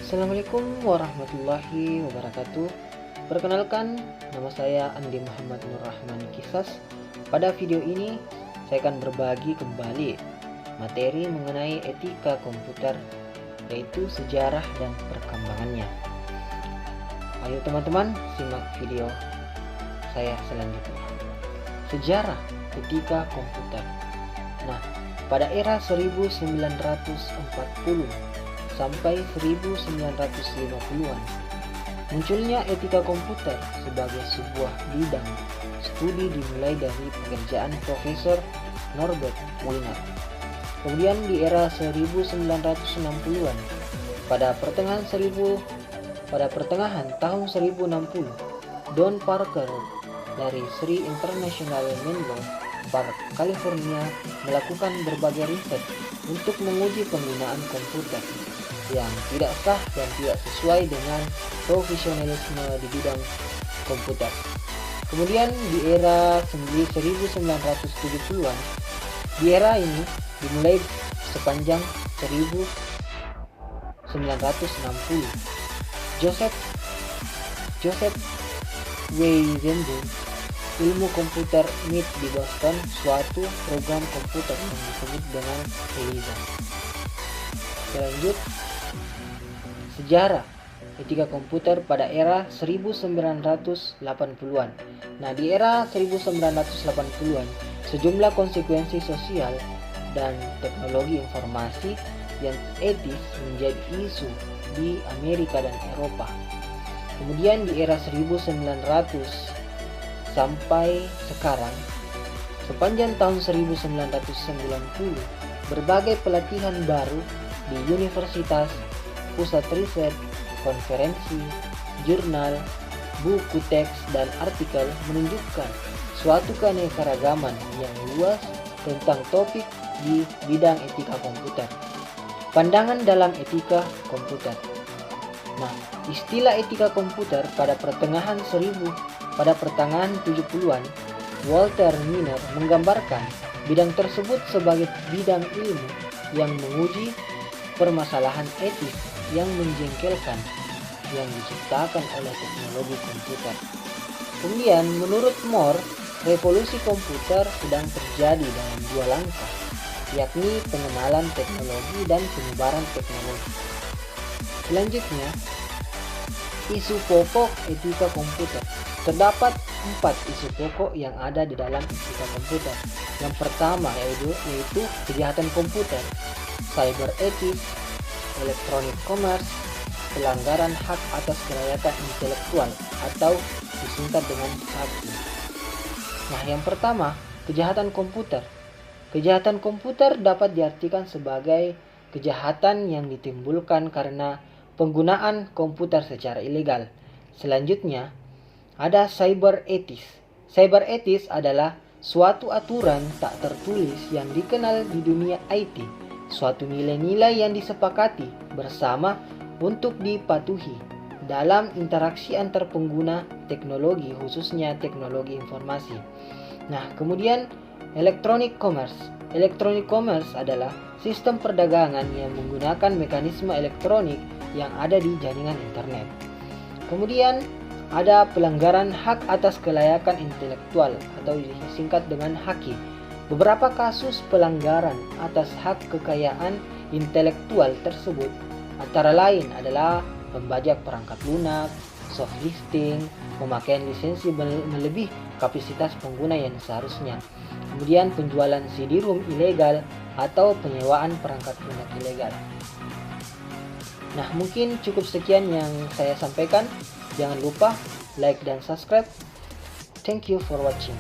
Assalamualaikum warahmatullahi wabarakatuh. Perkenalkan, nama saya Andi Muhammad Nur Rahman Kisas. Pada video ini saya akan berbagi kembali materi mengenai etika komputer, yaitu sejarah dan perkembangannya. Ayo teman-teman, simak video saya selanjutnya. Sejarah etika komputer. Nah, pada era 1940 sampai 1950-an, munculnya etika komputer sebagai sebuah bidang studi dimulai dari pekerjaan Profesor Norbert Wiener. Kemudian di era 1960-an, pada pertengahan tahun 1060, Don Parker dari Sri International Menlo Park, California, melakukan berbagai riset untuk menguji penggunaan komputer yang tidak sah dan tidak sesuai dengan profesionalisme di bidang komputer. Kemudian di era 1970-an, di era ini dimulai sepanjang 1960. Joseph Weizenbaum, ilmu komputer MIT di Boston, suatu program komputer yang disebut dengan ELIZA. Selanjut, sejarah etika komputer pada era 1980-an. Nah, di era 1980-an, sejumlah konsekuensi sosial dan teknologi informasi yang etis menjadi isu di Amerika dan Eropa. Kemudian di era 1900 sampai sekarang, sepanjang tahun 1990, berbagai pelatihan baru di universitas, pusat riset, konferensi, jurnal, buku teks, dan artikel menunjukkan suatu keanekaragaman yang luas tentang topik di bidang etika komputer. Pandangan dalam etika komputer. Nah, istilah etika komputer pada pertengahan 70-an, Walter Miner menggambarkan bidang tersebut sebagai bidang ilmu yang menguji permasalahan etis yang menjengkelkan yang diciptakan oleh teknologi komputer. Kemudian menurut Moore, revolusi komputer sedang terjadi dalam dua langkah, yakni pengenalan teknologi dan penyebaran teknologi. Selanjutnya, isu pokok etika komputer. Terdapat 4 isu pokok yang ada di dalam etika komputer. Yang pertama yaitu kejahatan komputer, cyber ethics, electronic commerce, pelanggaran hak atas kelayakan intelektual atau disingkat dengan HAKI. Nah, yang pertama, kejahatan komputer. Kejahatan komputer dapat diartikan sebagai kejahatan yang ditimbulkan karena penggunaan komputer secara ilegal. Selanjutnya, ada cyber ethics. Cyber ethics adalah suatu aturan tak tertulis yang dikenal di dunia IT, suatu nilai-nilai yang disepakati bersama untuk dipatuhi dalam interaksi antar pengguna teknologi, khususnya teknologi informasi. Nah, kemudian electronic commerce. Electronic commerce adalah sistem perdagangan yang menggunakan mekanisme elektronik yang ada di jaringan internet. Kemudian ada pelanggaran hak atas kelayakan intelektual atau disingkat dengan HAKI. Beberapa kasus pelanggaran atas hak kekayaan intelektual tersebut antara lain adalah membajak perangkat lunak, soft listing, pemakaian lisensi melebihi kapasitas pengguna yang seharusnya, kemudian penjualan CD-ROM ilegal atau penyewaan perangkat lunak ilegal. Nah, mungkin cukup sekian yang saya sampaikan. Jangan lupa like dan subscribe. Thank you for watching.